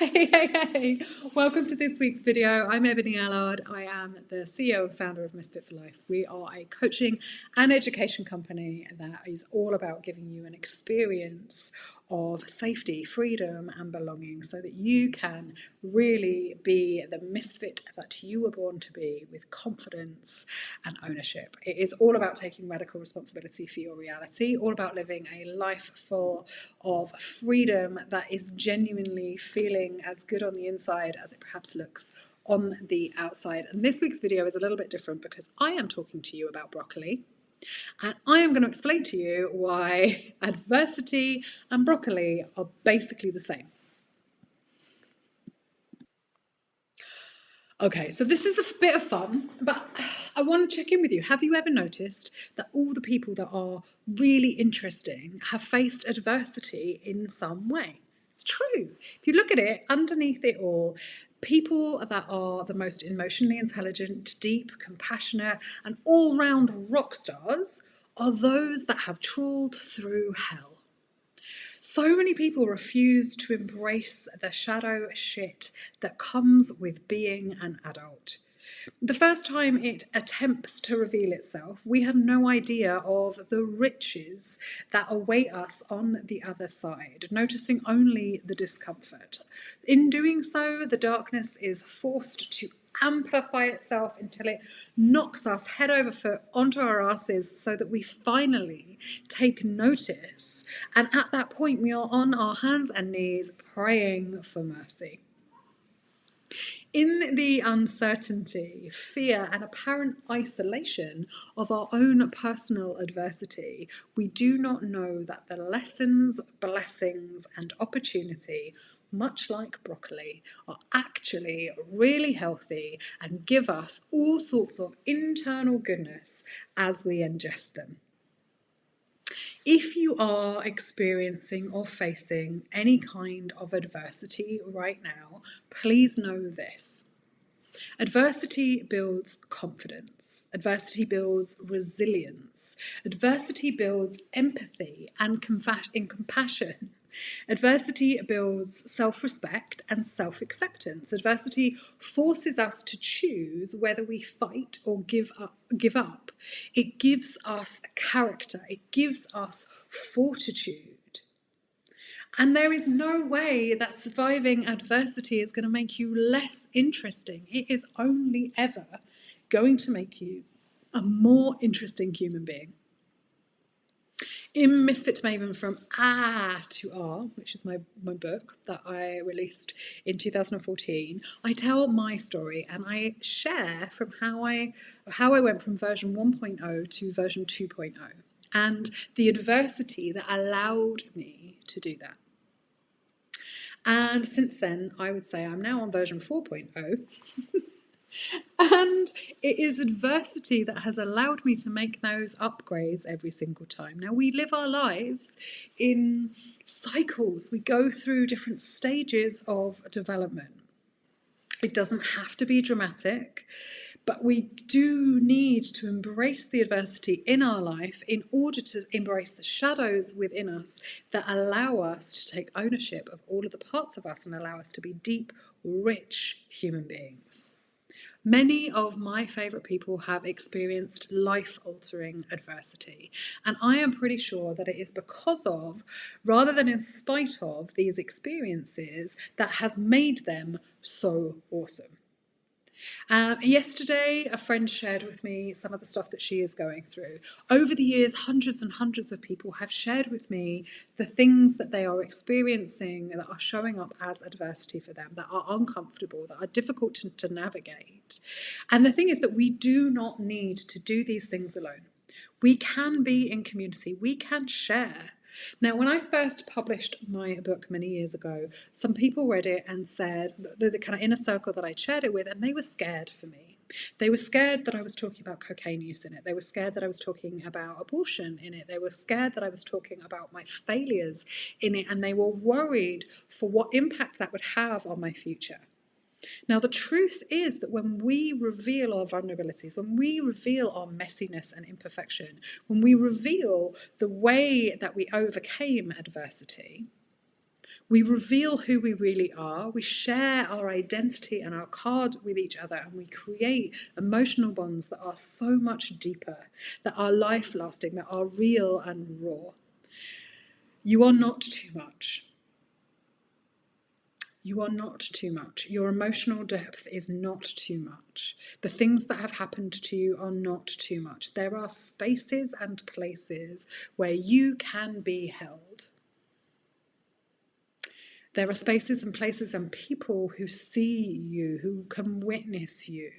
Hey. Welcome to this week's video. I'm Ebony Allard. I am the CEO and founder of Misfit for Life. We are a coaching and education company that is all about giving you an experience of safety, freedom, and belonging so that you can really be the misfit that you were born to be with confidence and ownership. It is all about taking radical responsibility for your reality, all about living a life full of freedom that is genuinely feeling as good on the inside as it perhaps looks on the outside. And this week's video is a little bit different because I am talking to you about broccoli. And I am going to explain to you why adversity and broccoli are basically the same. Okay, so this is a bit of fun, but I want to check in with you. Have you ever noticed that all the people that are really interesting have faced adversity in some way? It's true. If you look at it, underneath it all, people that are the most emotionally intelligent, deep, compassionate, and all-round rock stars are those that have trawled through hell. So many people refuse to embrace the shadow shit that comes with being an adult. The first time it attempts to reveal itself, we have no idea of the riches that await us on the other side, noticing only the discomfort. In doing so, the darkness is forced to amplify itself until it knocks us head over foot onto our asses so that we finally take notice. And at that point, we are on our hands and knees praying for mercy. In the uncertainty, fear, and apparent isolation of our own personal adversity, we do not know that the lessons, blessings, and opportunity, much like broccoli, are actually really healthy and give us all sorts of internal goodness as we ingest them. If you are experiencing or facing any kind of adversity right now, please know this. Adversity builds confidence. Adversity builds resilience. Adversity builds empathy and compassion. Adversity builds self-respect and self-acceptance. Adversity forces us to choose whether we fight or give up. It gives us character. It gives us fortitude. And there is no way that surviving adversity is going to make you less interesting. It is only ever going to make you a more interesting human being. In Misfit Maven From A to R, which is my book that I released in 2014, I tell my story and I share from how I went from version 1.0 to version 2.0 and the adversity that allowed me to do that. And since then, I would say I'm now on version 4.0. And it is adversity that has allowed me to make those upgrades every single time. Now, we live our lives in cycles. We go through different stages of development. It doesn't have to be dramatic, but we do need to embrace the adversity in our life in order to embrace the shadows within us that allow us to take ownership of all of the parts of us and allow us to be deep, rich human beings. Many of my favourite people have experienced life-altering adversity, and I am pretty sure that it is because of, rather than in spite of, these experiences that has made them so awesome. Yesterday, a friend shared with me some of the stuff that she is going through. Over the years, hundreds and hundreds of people have shared with me the things that they are experiencing that are showing up as adversity for them, that are uncomfortable, that are difficult to navigate. And the thing is that we do not need to do these things alone. We can be in community. We can share. Now, when I first published my book many years ago, some people read it and said, the kind of inner circle that I shared it with, and they were scared for me. They were scared that I was talking about cocaine use in it. They were scared that I was talking about abortion in it. They were scared that I was talking about my failures in it, and they were worried for what impact that would have on my future. Now, the truth is that when we reveal our vulnerabilities, when we reveal our messiness and imperfection, when we reveal the way that we overcame adversity, We reveal who we really are. We share our identity and our card with each other, and we create emotional bonds that are so much deeper, that are life-lasting, that are real and raw. You are not too much. You are not too much. Your emotional depth is not too much. The things that have happened to you are not too much. There are spaces and places where you can be held. There are spaces and places and people who see you, who can witness you,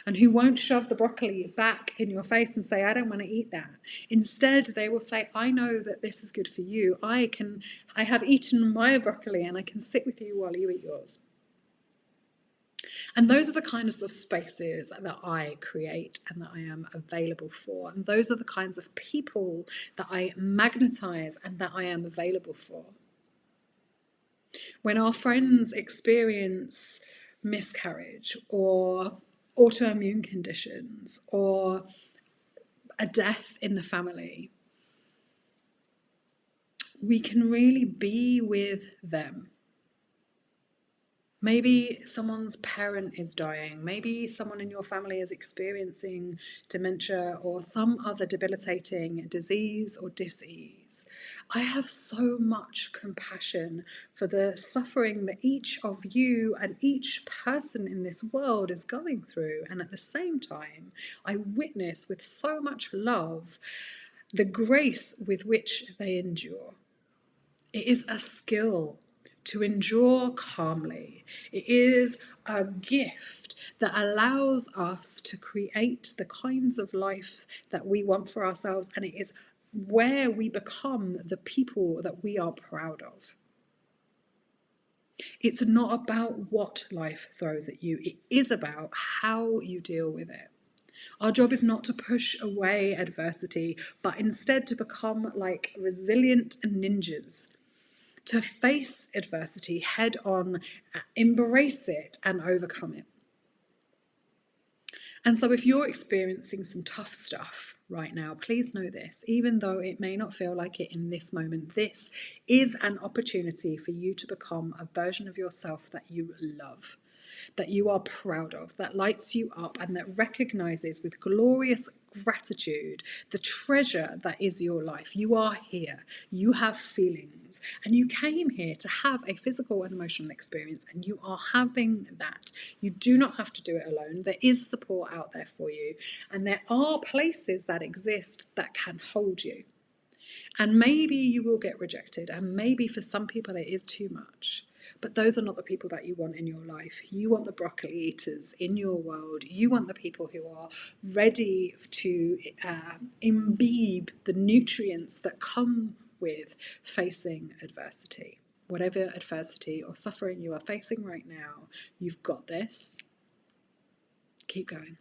and who won't shove the broccoli back in your face and say, I don't want to eat that. Instead, they will say, I know that this is good for you. I have eaten my broccoli and I can sit with you while you eat yours. And those are the kinds of spaces that I create and that I am available for. And those are the kinds of people that I magnetize and that I am available for. When our friends experience miscarriage or autoimmune conditions or a death in the family, we can really be with them. Maybe someone's parent is dying. Maybe someone in your family is experiencing dementia or some other debilitating disease or disease. I have so much compassion for the suffering that each of you and each person in this world is going through. And at the same time, I witness with so much love the grace with which they endure. It is a skill to endure calmly. It is a gift that allows us to create the kinds of life that we want for ourselves, and it is where we become the people that we are proud of. It's not about what life throws at you, it is about how you deal with it. Our job is not to push away adversity, but instead to become like resilient ninjas, to face adversity head on, embrace it, and overcome it. And so if you're experiencing some tough stuff right now, please know this, even though it may not feel like it in this moment, this is an opportunity for you to become a version of yourself that you love, that you are proud of, that lights you up, and that recognizes with glorious gratitude the treasure that is your life. You are here, you have feelings, and you came here to have a physical and emotional experience, and you are having that. You do not have to do it alone. There is support out there for you, and there are places that exist that can hold you. And maybe you will get rejected, and maybe for some people it is too much. But those are not the people that you want in your life. You want the broccoli eaters in your world. You want the people who are ready to imbibe the nutrients that come with facing adversity. Whatever adversity or suffering you are facing right now, you've got this. Keep going.